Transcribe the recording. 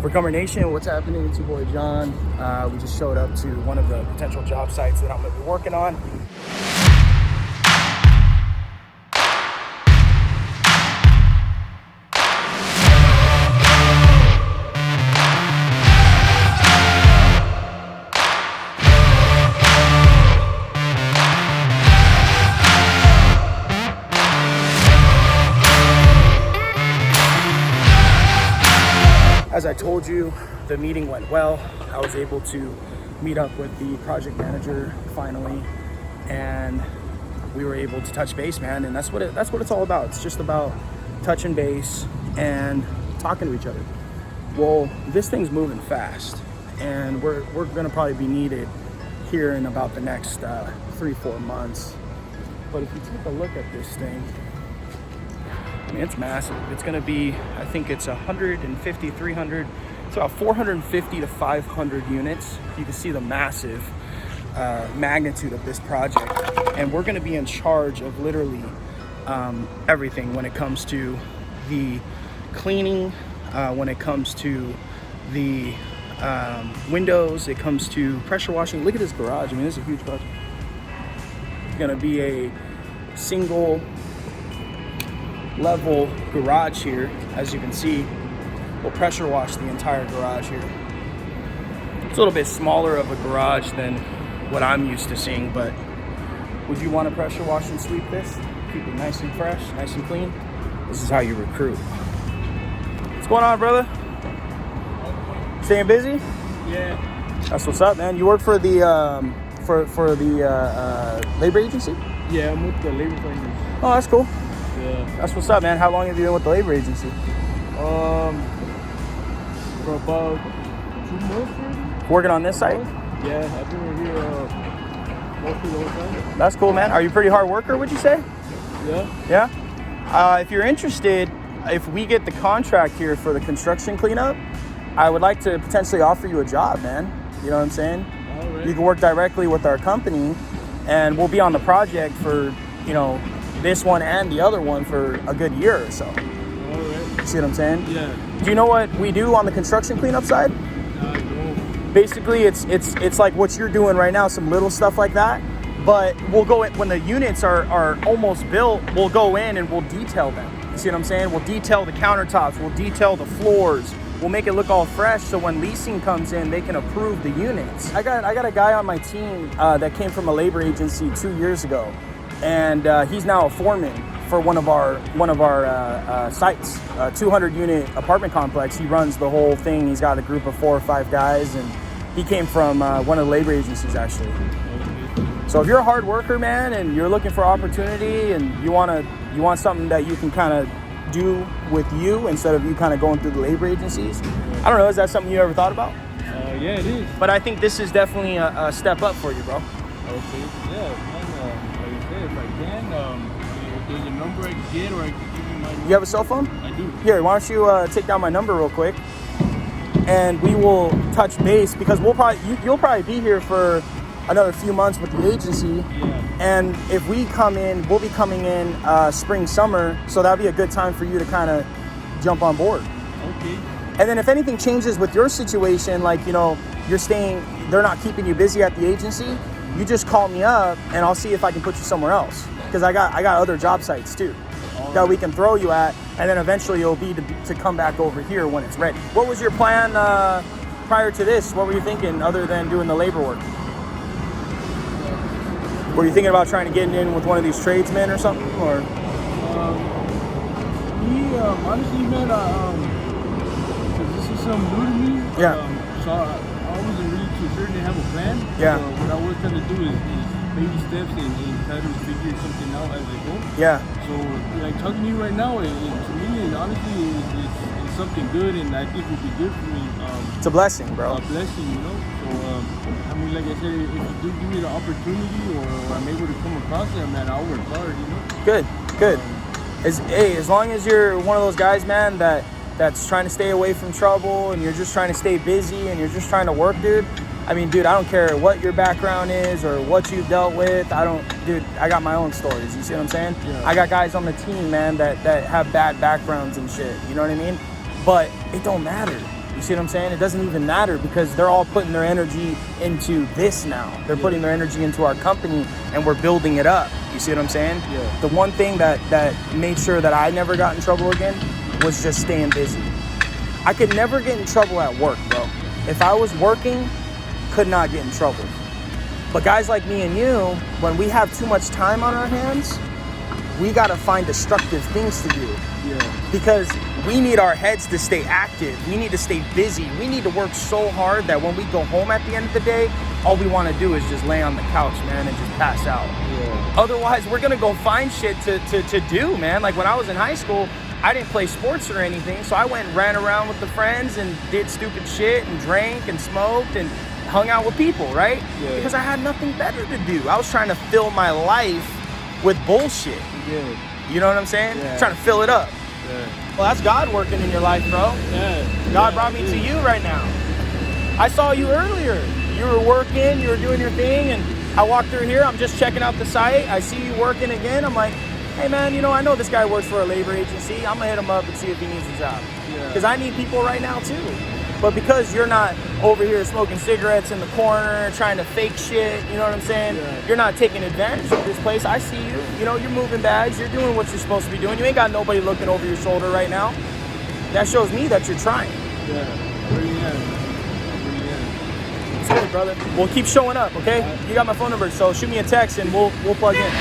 Overcomer Nation, what's happening? It's your boy John. We just showed up to one of the potential job sites that I'm going to be working on. As I told you, the meeting went well. I was able to meet up with the project manager finally, and we were able to touch base, man. And that's what it's all about. It's just about touching base and talking to each other. Well, this thing's moving fast, and we're gonna probably be needed here in about the next 3-4 months. But if you take a look at this thing, I mean, it's massive. It's going to be, I think it's 150, 300, it's about 450 to 500 units. You can see the massive magnitude of this project. And we're going to be in charge of literally everything when it comes to the cleaning, when it comes to the windows, it comes to pressure washing. Look at this garage. I mean, this is a huge project. It's going to be a single level garage here. As you can see, we'll pressure wash the entire garage here. It's a little bit smaller of a garage than what I'm used to seeing, but would you want to pressure wash and sweep this? Keep it nice and fresh, nice and clean? This is how you recruit. What's going on, brother? Staying busy? Yeah. That's what's up, man. You work for the labor agency? Yeah, I'm with the labor agency. Oh, that's cool. Yeah. That's what's up, man. How long have you been with the labor agency? For about 2 months already. Working on this site? Yeah, I've been here mostly the whole time. That's cool, man. Are you a pretty hard worker, would you say? Yeah. Yeah? If you're interested, if we get the contract here for the construction cleanup, I would like to potentially offer you a job, man. You know what I'm saying? All right. You can work directly with our company, and we'll be on the project for, you know, this one and the other one for a good year or so. All right. You see what I'm saying? Yeah. Do you know what we do on the construction cleanup side? No. Basically, it's like what you're doing right now, some little stuff like that. But we'll go in, when the units are almost built, we'll go in and we'll detail them. You see what I'm saying? We'll detail the countertops, we'll detail the floors, we'll make it look all fresh, so when leasing comes in, they can approve the units. I got a guy on my team that came from a labor agency 2 years ago. And he's now a foreman for one of our sites, 200 unit apartment complex. He runs the whole thing. He's got a group of 4 or 5 guys, and he came from one of the labor agencies actually. So if you're a hard worker, man, and you're looking for opportunity, and you want something that you can kind of do with you instead of you kind of going through the labor agencies, I don't know, is that something you ever thought about? Yeah, it is. But I think this is definitely a step up for you, bro. Okay. Yeah. If I can, there's a number I can get, or I can give you my number. You have a cell phone? I do. Here, why don't you take down my number real quick, and we will touch base, because you'll probably be here for another few months with the agency. Yeah. And if we come in, we'll be coming in spring, summer, so that'll be a good time for you to kind of jump on board. Okay. And then if anything changes with your situation, like, you know, they're not keeping you busy at the agency, you just call me up and I'll see if I can put you somewhere else. Because I got other job sites too that we can throw you at, and then eventually it'll be to come back over here when it's ready. What was your plan prior to this? What were you thinking other than doing the labor work? Were you thinking about trying to get in with one of these tradesmen or something? Or honestly, man, this is something new to me. Yeah. So I wasn't really too sure, didn't have a plan. Yeah. What I was trying to do is baby steps and try to figure something out as I go. Yeah. So, like, talking to you right now, to me, honestly, it's something good, and I think it would be good for me. It's a blessing, bro. A blessing, you know? So, I mean, like I said, if you do give me the opportunity, or I'm able to come across it, man, I'll work hard, you know? Good. As long as you're one of those guys, man, that's trying to stay away from trouble, and you're just trying to stay busy, and you're just trying to work, dude. I mean, dude, I don't care what your background is or what you've dealt with. I got my own stories. You see what I'm saying? Yeah. I got guys on the team, man, that have bad backgrounds and shit. You know what I mean? But it don't matter. You see what I'm saying? It doesn't even matter because they're all putting their energy into this now. They're putting their energy into our company and we're building it up. You see what I'm saying? Yeah. The one thing that made sure that I never got in trouble again was just staying busy. I could never get in trouble at work, bro. If I was working, could not get in trouble. But guys like me and you, when we have too much time on our hands, we gotta find destructive things to do. Yeah. Because we need our heads to stay active. We need to stay busy. We need to work so hard that when we go home at the end of the day, all we want to do is just lay on the couch, man, and just pass out. Yeah. Otherwise, we're gonna go find shit to do, man. Like when I was in high school, I didn't play sports or anything, so I went and ran around with the friends and did stupid shit and drank and smoked and hung out with people, right? Yeah. Because I had nothing better to do. I was trying to fill my life with bullshit. Yeah. You know what I'm saying? Yeah. Trying to fill it up. Yeah. Well, that's God working in your life, bro. Yeah. God brought me to you right now. I saw you earlier. You were working, you were doing your thing, and I walked through here. I'm just checking out the site. I see you working again. I'm like, hey, man, you know, I know this guy works for a labor agency. I'm going to hit him up and see if he needs a job. Yeah. Because I need people right now, too. But because you're not over here smoking cigarettes in the corner, trying to fake shit, you know what I'm saying? Yeah. You're not taking advantage of this place. I see you. You know, you're moving bags. You're doing what you're supposed to be doing. You ain't got nobody looking over your shoulder right now. That shows me that you're trying. Yeah. Really am. It's good, brother. Well, keep showing up, okay? You got my phone number, so shoot me a text and we'll plug in.